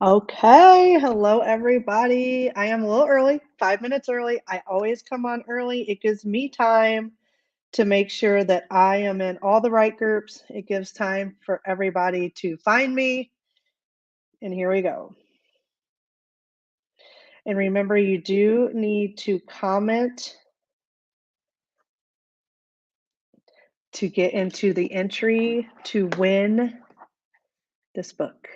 Okay, hello everybody. I am a little early, 5 minutes early. I always come on early. It gives me time to make sure that I am in all the right groups. It gives time for everybody to find me. And here we go. And remember, you do need to comment to get into the entry to win this book.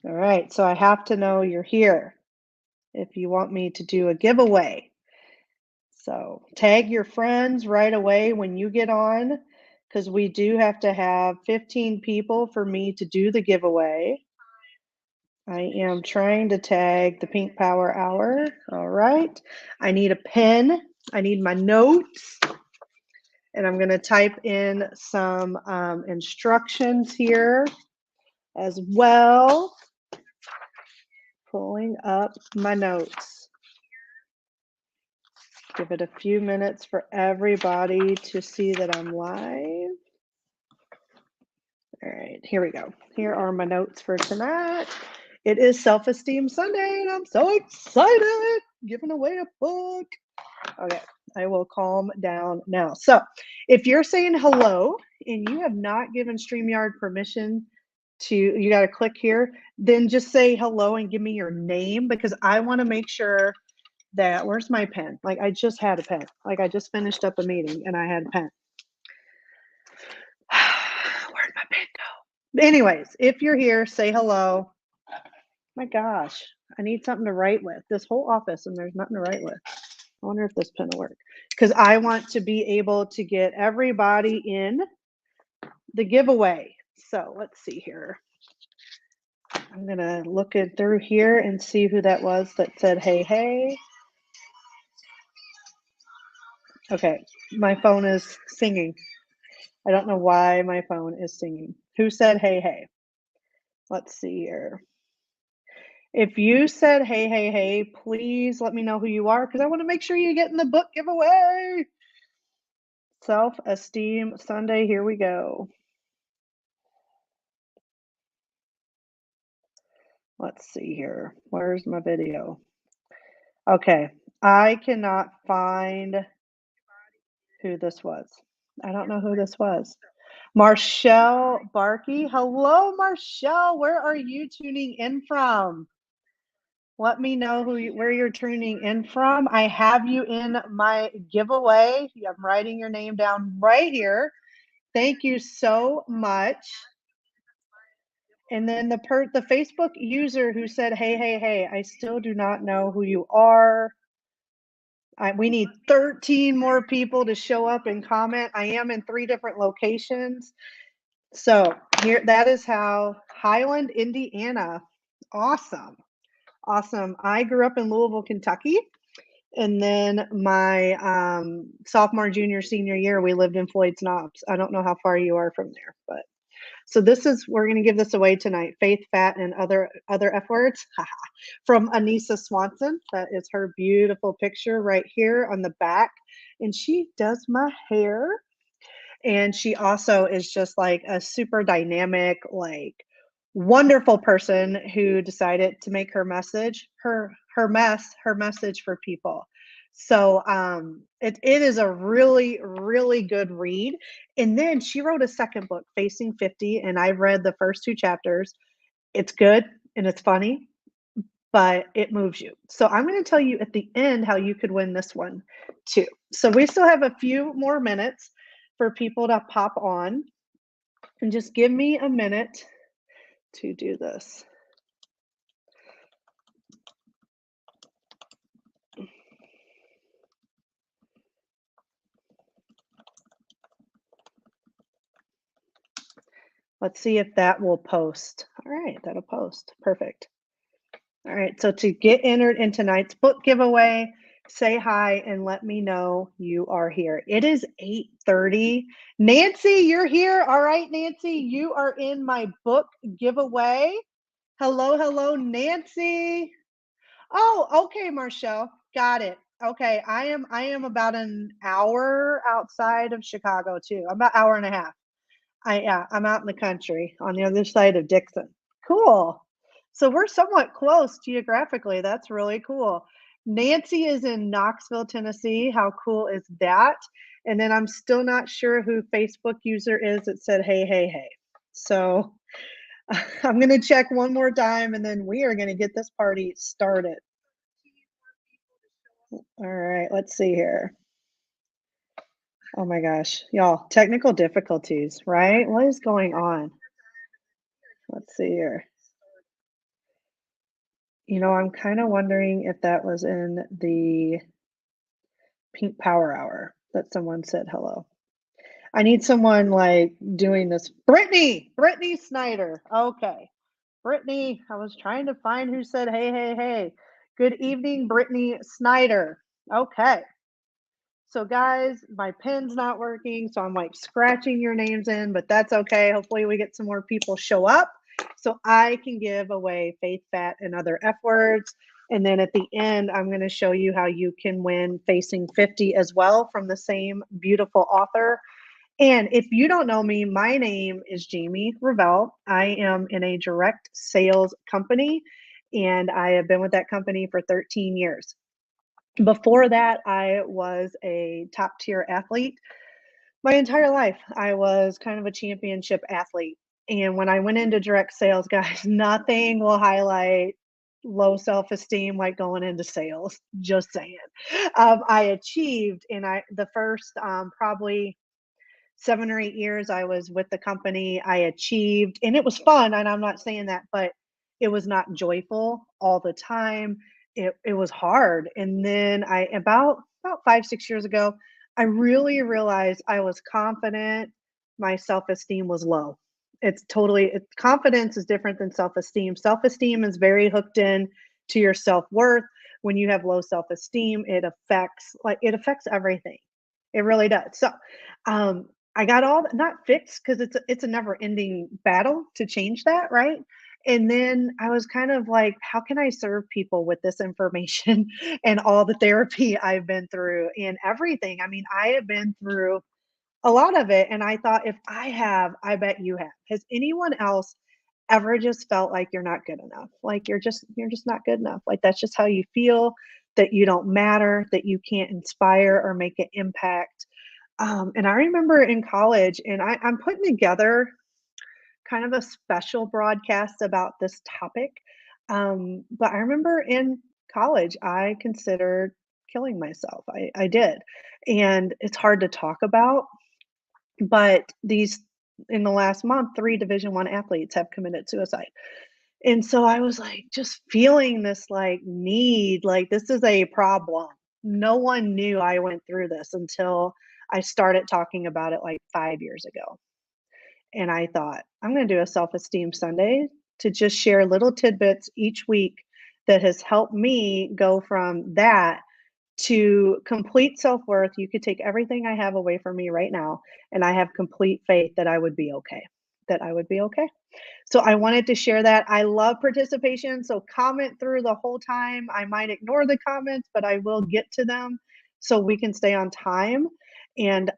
All right, so I have to know you're here if you want me to do a giveaway. So tag your friends right away when you get on, because we do have to have 15 people for me to do the giveaway. I am trying to tag the Pink Power Hour. All right. I need a pen. I need my notes. And I'm going to type in some instructions here as well. Pulling up my notes. Give it a few minutes for everybody to see that I'm live. All right, here we go. Here are my notes for tonight. It is Self-esteem Sunday, and I'm so excited! Giving away a book. Okay, I will calm down now. So, if you're saying hello and you have not given StreamYard permission to, you got to click here, then just say hello and give me your name, because I want to make sure that, where's my pen? Like, I just had a pen. Like, I just finished up a meeting and I had a pen. Where'd my pen go? Anyways, if you're here, say hello. My gosh, I need something to write with. This whole office and there's nothing to write with. I wonder if this pen will work, because I want to be able to get everybody in the giveaway. So let's see here. I'm gonna look it through here and see who that was that said hey, hey. Okay, my phone is singing. I don't know why my phone is singing. Who said hey, hey? Let's see here. If you said hey, hey, hey, please let me know who you are, because I want to make sure you get in the book giveaway. Self-esteem Sunday, here we go. Let's see here. Where's my video? Okay, I cannot find who this was. I don't know who this was. Marshall Barkey. Hello, Marshall. Where are you tuning in from? Let me know where you're tuning in from. I have you in my giveaway. I'm writing your name down right here. Thank you so much. And then the Facebook user who said, hey, hey, hey, I still do not know who you are. We need 13 more people to show up and comment. I am in 3 different locations. So here, that is how Highland, Indiana. Awesome. Awesome. I grew up in Louisville, Kentucky. And then my sophomore, junior, senior year, we lived in Floyd's Knobs. I don't know how far you are from there, but so we're going to give this away tonight. Faith, fat, and other F words from Annisa Swanson. That is her beautiful picture right here on the back. And she does my hair. And she also is just like a super dynamic, like wonderful person who decided to make her message, her message for people. So it is a really, really good read. And then she wrote a second book, Facing 50, and I read the first 2 chapters. It's good and it's funny, but it moves you. So I'm going to tell you at the end how you could win this one too. So we still have a few more minutes for people to pop on, and just give me a minute to do this. Let's see if that will post. All right, that'll post. Perfect. All right, so to get entered in tonight's book giveaway, say hi and let me know you are here. It is 8:30. Nancy, you're here. All right, Nancy, you are in my book giveaway. Hello, hello, Nancy. Oh, okay, Marshall. Got it. Okay, I am about an hour outside of Chicago too. I'm about an hour and a half. I'm out in the country on the other side of Dixon. Cool. So we're somewhat close geographically. That's really cool. Nancy is in Knoxville, Tennessee. How cool is that? And then I'm still not sure who Facebook user is that said, hey, hey, hey. So I'm going to check one more time and then we are going to get this party started. All right, let's see here. Oh my gosh, y'all, technical difficulties, right? What is going on? Let's see here. I'm kind of wondering if that was in the Pink Power Hour that someone said hello. I need someone like doing this. Brittany Snyder. Okay. Brittany, I was trying to find who said, hey, hey, hey. Good evening, Brittany Snyder. Okay. So guys, my pen's not working, so I'm like scratching your names in, but that's okay. Hopefully we get some more people show up so I can give away faith, fat, and other F words. And then at the end, I'm going to show you how you can win Facing 50 as well from the same beautiful author. And if you don't know me, my name is Jamie Revelle. I am in a direct sales company, and I have been with that company for 13 years. Before that, I was a top tier athlete. My entire life, I was kind of a championship athlete. And when I went into direct sales, guys, nothing will highlight low self-esteem like going into sales. Just saying. I achieved, and the first probably 7 or 8 years I was with the company, I achieved, and it was fun. And I'm not saying that, but it was not joyful all the time. It was hard. And then about 5, 6 years ago, I really realized I was confident. My self-esteem was low. Confidence is different than self-esteem. Self-esteem is very hooked in to your self-worth. When you have low self-esteem, it affects everything. It really does. So, I got all not fixed because it's a never ending battle to change that, right? And then I was kind of like, how can I serve people with this information and all the therapy I've been through and everything? I mean, I have been through a lot of it, and I thought if I have, I bet you have. Has anyone else ever just felt like you're not good enough? Like you're just not good enough. Like that's just how you feel, that you don't matter, that you can't inspire or make an impact. And I remember in college, and I'm putting together kind of a special broadcast about this topic. But I remember in college, I considered killing myself. I did. And it's hard to talk about, but in the last month, 3 Division I athletes have committed suicide. And so I was like, just feeling this like need, like this is a problem. No one knew I went through this until I started talking about it like 5 years ago. And I thought, I'm going to do a Self Esteem Sunday to just share little tidbits each week that has helped me go from that to complete self worth. You could take everything I have away from me right now, and I have complete faith that I would be okay. That I would be okay. So I wanted to share that. I love participation. So comment through the whole time. I might ignore the comments, but I will get to them so we can stay on time. And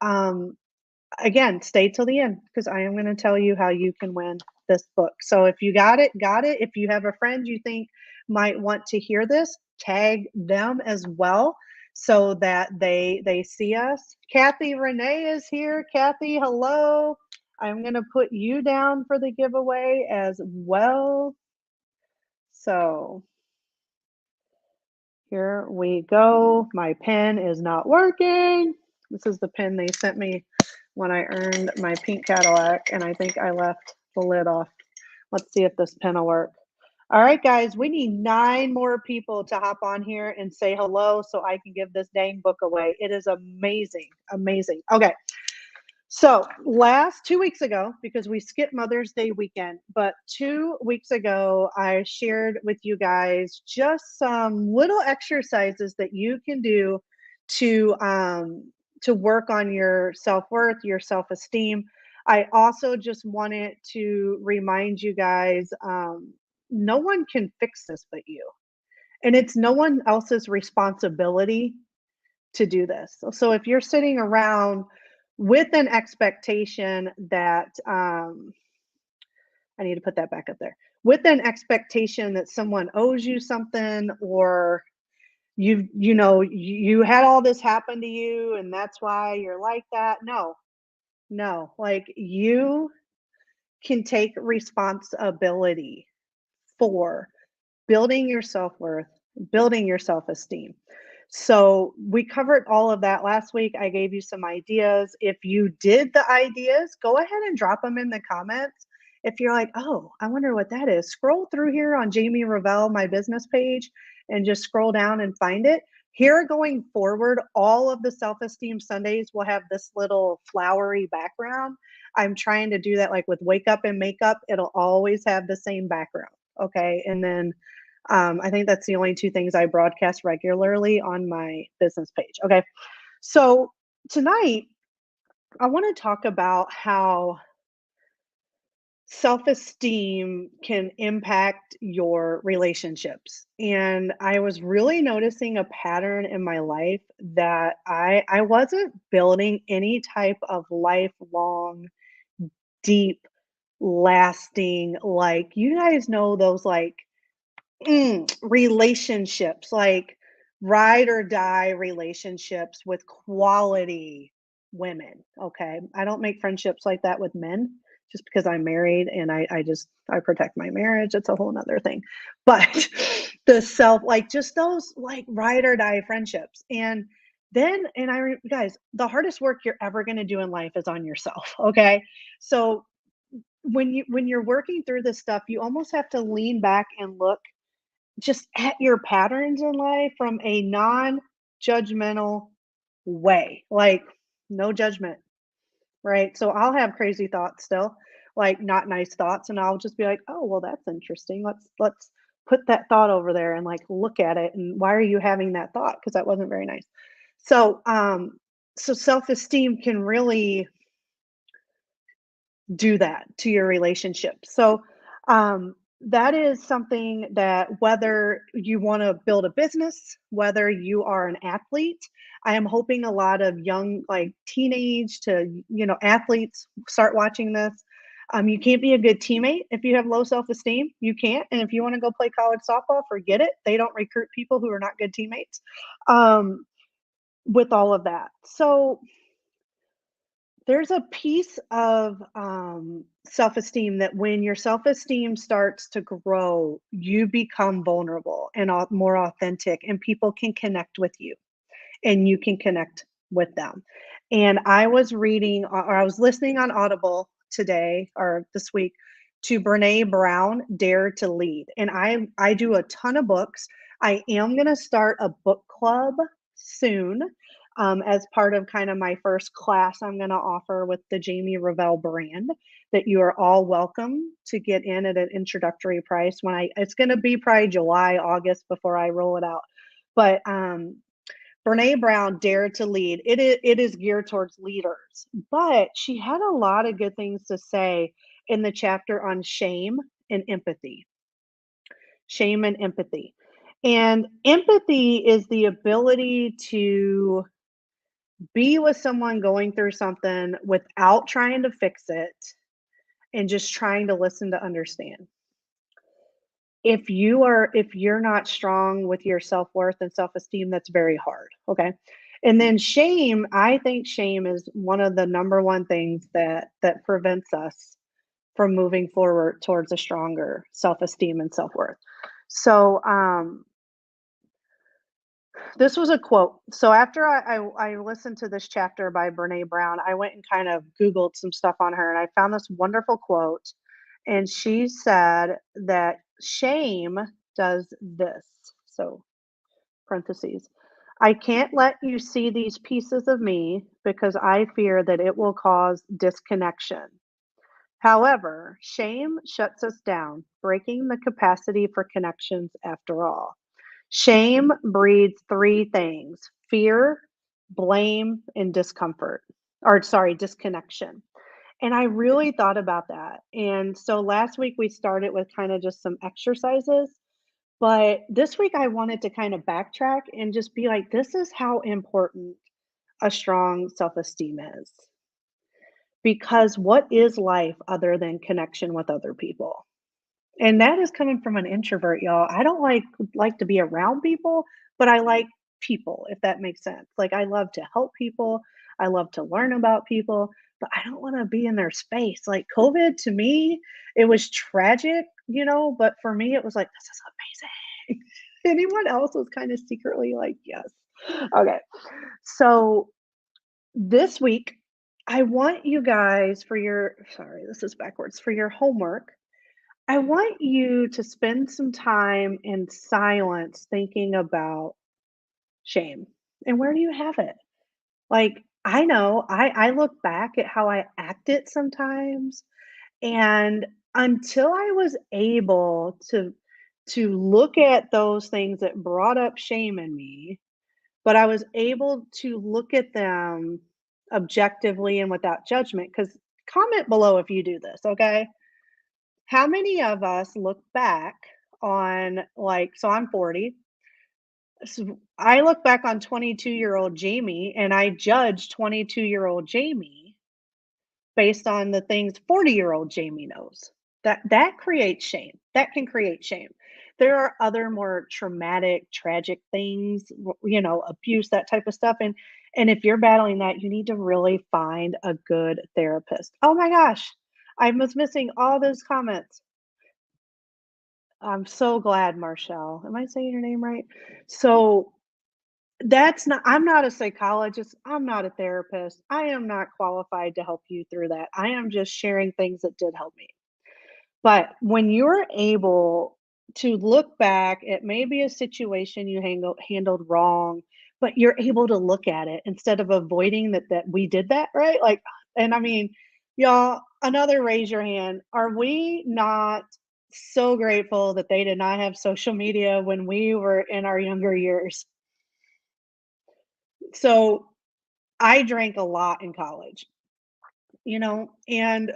again, stay till the end because I am going to tell you how you can win this book. So if you got it, got it. If you have a friend you think might want to hear this, tag them as well so that they see us. Kathy Renee is here. Kathy, hello. I'm going to put you down for the giveaway as well. So here we go. My pen is not working. This is the pen they sent me when I earned my pink Cadillac, and I think I left the lid off. Let's see if this pen will work. All right, guys, we need 9 more people to hop on here and say hello so I can give this dang book away. It is amazing, amazing. Okay. So last 2 weeks ago, because we skipped Mother's Day weekend, but 2 weeks ago, I shared with you guys just some little exercises that you can do to work on your self-worth, your self-esteem. I also just wanted to remind you guys, no one can fix this but you. And it's no one else's responsibility to do this. So if you're sitting around with an expectation that I need to put that back up there. With an expectation that someone owes you something, or you had all this happen to you and that's why you're like that. No, no. Like, you can take responsibility for building your self-worth, building your self-esteem. So we covered all of that last week. I gave you some ideas. If you did the ideas, go ahead and drop them in the comments. If you're like, oh, I wonder what that is, scroll through here on Jamie Revell, my business page, and just scroll down and find it. Here going forward, all of the Self-Esteem Sundays will have this little flowery background. I'm trying to do that, like with Wake Up and Makeup, it'll always have the same background. Okay. And then I think that's the only two things I broadcast regularly on my business page. Okay. So tonight, I want to talk about how self esteem can impact your relationships. And I was really noticing a pattern in my life that I wasn't building any type of lifelong, deep, lasting, like, you guys know those, like, relationships, like ride or die relationships with quality women. Okay. I don't make friendships like that with men just because I'm married and I protect my marriage. It's a whole nother thing. But the self, like, just those like ride or die friendships. And then, guys, the hardest work you're ever going to do in life is on yourself. Okay. So when you're working through this stuff, you almost have to lean back and look just at your patterns in life from a non-judgmental way, like, no judgment, right? So I'll have crazy thoughts still, like not nice thoughts, and I'll just be like, "Oh, well, that's interesting. Let's put that thought over there and like look at it. And why are you having that thought? Because that wasn't very nice." So, so self-esteem can really do that to your relationship. So, that is something that whether you want to build a business, whether you are an athlete, I am hoping a lot of young, like teenage to, athletes start watching this. You can't be a good teammate if you have low self-esteem. You can't. And if you want to go play college softball, forget it. They don't recruit people who are not good teammates. With all of that. So, there's a piece of self-esteem that when your self-esteem starts to grow, you become vulnerable and more authentic, and people can connect with you and you can connect with them. And I was reading or I was listening on Audible today or this week to Brene Brown, Dare to Lead. And I do a ton of books. I am going to start a book club soon, as part of kind of my first class I'm going to offer with the Jamie Revell brand, that you are all welcome to get in at an introductory price. It's going to be probably July, August before I roll it out. But Brene Brown, Dare to Lead. It is geared towards leaders, but she had a lot of good things to say in the chapter on shame and empathy. Shame and empathy. And empathy is the ability to be with someone going through something without trying to fix it and just trying to listen to understand. If you're not strong with your self-worth and self-esteem, that's very hard. Okay. And then shame, I think shame is one of the number one things that prevents us from moving forward towards a stronger self-esteem and self-worth. So this was a quote. So after I listened to this chapter by Brene Brown, I went and kind of Googled some stuff on her, and I found this wonderful quote. And she said that shame does this. So, parentheses, I can't let you see these pieces of me because I fear that it will cause disconnection. However, shame shuts us down, breaking the capacity for connections after all. Shame breeds three things: fear, blame, and discomfort. Or, sorry, disconnection. And I really thought about that. And so last week we started with kind of just some exercises, but this week I wanted to kind of backtrack and just be like, this is how important a strong self esteem is. because what is life other than connection with other people? And that is coming from an introvert, y'all. I don't like to be around people, but I like people, if that makes sense. Like I love to help people, I love to learn about people, but I don't want to be in their space. Like COVID to me, it was tragic, but for me it was like this is amazing. Anyone else was kind of secretly like, yes. Okay. So this week I want you guys for your sorry, this is backwards, for your homework. I want you to spend some time in silence thinking about shame. And where do you have it? Like, I know I look back at how I acted sometimes, and until I was able to look at those things that brought up shame in me, but I was able to look at them objectively and without judgment. Because comment below if you do this, okay? How many of us look back on so I'm 40. So I look back on 22-year-old Jamie and I judge 22-year-old Jamie based on the things 40-year-old Jamie knows. That creates shame. That can create shame. There are other more traumatic, tragic things, abuse, that type of stuff. And if you're battling that, you need to really find a good therapist. Oh my gosh, I was missing all those comments. I'm so glad, Marshall. Am I saying your name right? So that's not, I'm not a psychologist. I'm not a therapist. I am not qualified to help you through that. I am just sharing things that did help me. But when you're able to look back at maybe a situation you handled wrong, but you're able to look at it instead of avoiding that we did that, right? Like, and I mean, y'all, another raise your hand. Are we not so grateful that they did not have social media when we were in our younger years? So I drank a lot in college, and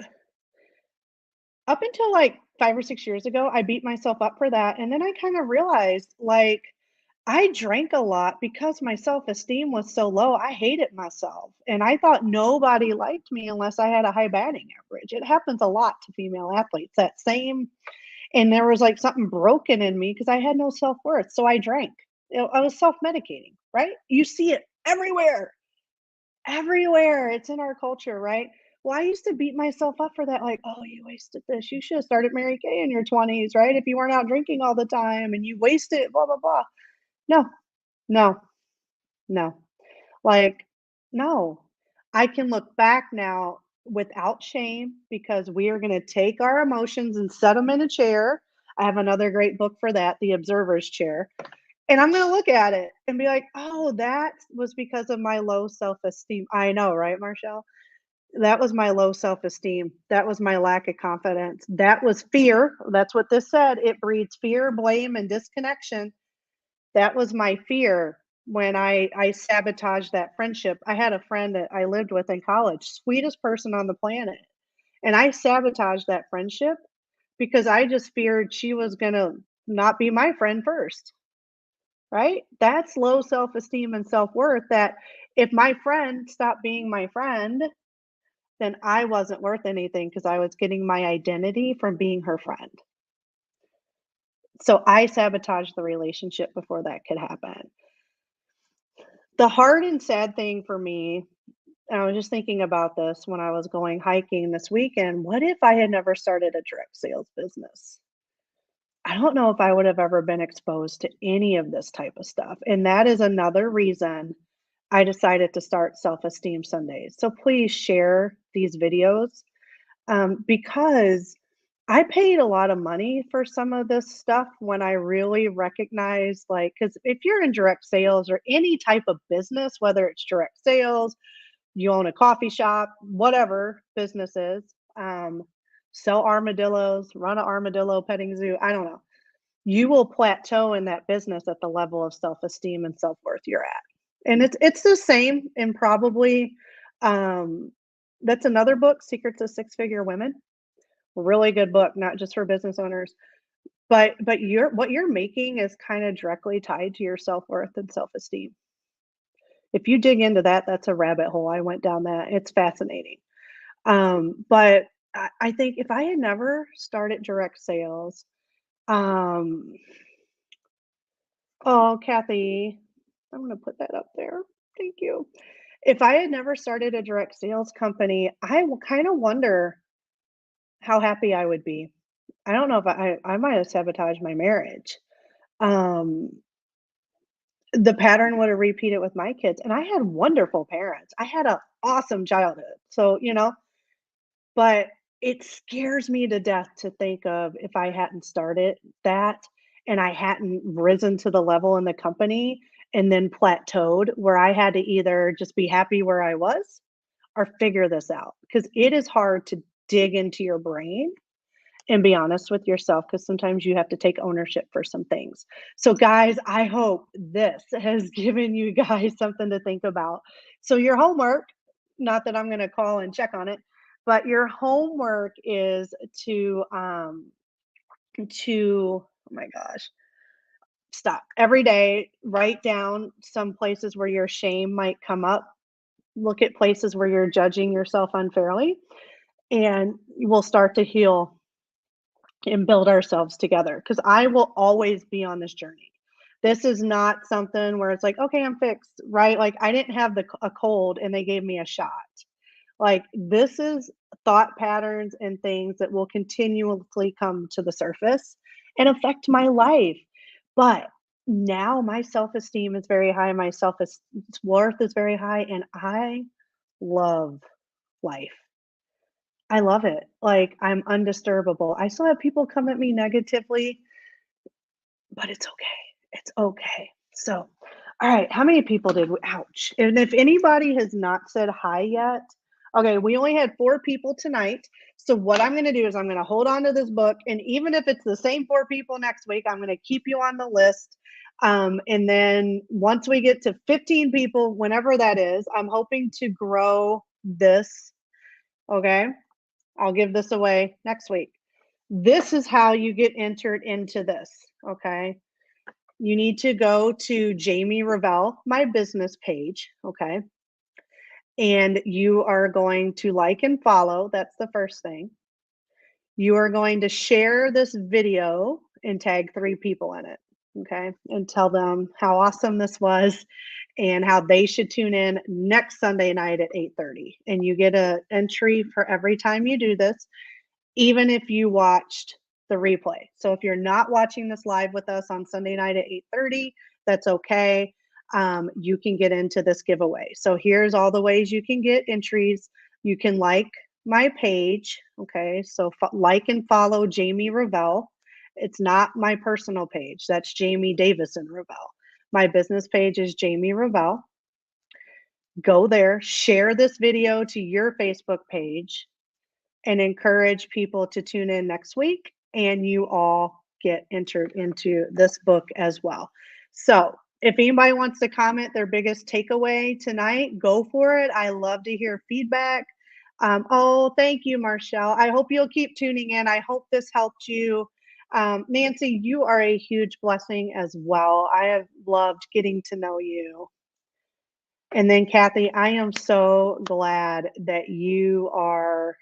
up until like 5 or 6 years ago, I beat myself up for that, and then I kind of realized, like, I drank a lot because my self-esteem was so low, I hated myself, and I thought nobody liked me unless I had a high batting average. It happens a lot to female athletes, that same and there was, like, something broken in me because I had no self-worth, so I drank. I was self-medicating, right? You see it everywhere. Everywhere, it's in our culture, right? Well, I used to beat myself up for that, like, "Oh, you wasted this. You should have started Mary Kay in your 20s, right? If you weren't out drinking all the time and you wasted blah, blah, blah." No, no, no. Like, no. I can look back now without shame because we are gonna take our emotions and set them in a chair. I have another great book for that, The Observer's Chair. And I'm gonna look at it and be like, "Oh, that was because of my low self-esteem." I know, right, Marshall? That was my low self-esteem. That was my lack of confidence. That was fear. That's what this said. It breeds fear, blame, and disconnection. That was my fear when I sabotaged that friendship. I had a friend that I lived with in college, sweetest person on the planet, and I sabotaged that friendship because I just feared she was gonna not be my friend first. Right? That's low self-esteem and self-worth that if my friend stopped being my friend, then I wasn't worth anything because I was getting my identity from being her friend. So I sabotaged the relationship before that could happen. The hard and sad thing for me, and I was just thinking about this when I was going hiking this weekend, what if I had never started a direct sales business? I don't know if I would have ever been exposed to any of this type of stuff. And that is another reason I decided to start Self-esteem Sundays. So please share these videos because I paid a lot of money for some of this stuff when I really recognized, like, because if you're in direct sales or any type of business, whether it's direct sales, you own a coffee shop, whatever business is, sell armadillos, run an armadillo petting zoo, I don't know. You will plateau in that business at the level of self-esteem and self-worth you're at. And it's the same in probably um, that's another book, Secrets of Six-Figure Women. Really good book, not just for business owners, but what you're making is kind of directly tied to your self-worth and self-esteem. If you dig into that, that's a rabbit hole. I went down that. It's fascinating. But I think if I had never started direct sales, um, oh, Kathy, I'm gonna put that up there. Thank you. If I had never started a direct sales company, I kind of wonder how happy I would be. I don't know if I might have sabotaged my marriage. Um, the pattern would have repeated with my kids, and I had wonderful parents. I had an awesome childhood. So, but it scares me to death to think of if I hadn't started that and I hadn't risen to the level in the company and then plateaued where I had to either just be happy where I was or figure this out because it is hard to dig into your brain and be honest with yourself because sometimes you have to take ownership for some things. So, guys, I hope this has given you guys something to think about. So, your homework, not that I'm going to call and check on it, but your homework is to oh my gosh, stop every day, write down some places where your shame might come up. Look at places where you're judging yourself unfairly, and we'll start to heal and build ourselves together because I will always be on this journey. This is not something where it's like, okay, I'm fixed, right? Like I didn't have a cold and they gave me a shot. Like this is thought patterns and things that will continuously come to the surface and affect my life. But now my self-esteem is very high, my self-worth is very high, and I love life. I love it. Like, I'm undisturbable. I still have people come at me negatively, but it's okay. It's okay. So, all right, how many people did we ouch. And if anybody has not said hi yet, okay, we only had 4 people tonight. So what I'm gonna do is I'm gonna hold on to this book, and even if it's the same 4 people next week, I'm gonna keep you on the list. And then once we get to 15 people, whenever that is, I'm hoping to grow this, okay? I'll give this away next week. This is how you get entered into this, okay? You need to go to Jamie Revell, my business page, okay? And you are going to like and follow. That's the first thing. You are going to share this video and tag 3 people in it, okay? And tell them how awesome this was and how they should tune in next Sunday night at 8:30. And you get an entry for every time you do this, even if you watched the replay. So if you're not watching this live with us on Sunday night at 8:30, that's okay. You can get into this giveaway. So here's all the ways you can get entries. You can like my page, okay? So like and follow Jamie Revell. It's not my personal page. That's Jamie Davison Revell. My business page is Jamie Revell. Go there, share this video to your Facebook page, and encourage people to tune in next week, and you all get entered into this book as well. So if anybody wants to comment their biggest takeaway tonight, go for it. I love to hear feedback. Oh, thank you, Marshall. I hope you'll keep tuning in. I hope this helped you. Nancy, you are a huge blessing as well. I have loved getting to know you. And then Kathy, I am so glad that you are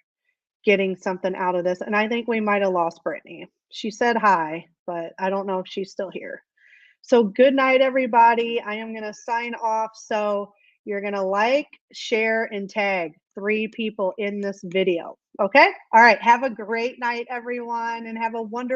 getting something out of this. And I think we might have lost Brittany. She said hi, but I don't know if she's still here. So good night, everybody. I am going to sign off. So you're going to like, share, and tag 3 people in this video. Okay? All right. Have a great night, everyone, and have a wonderful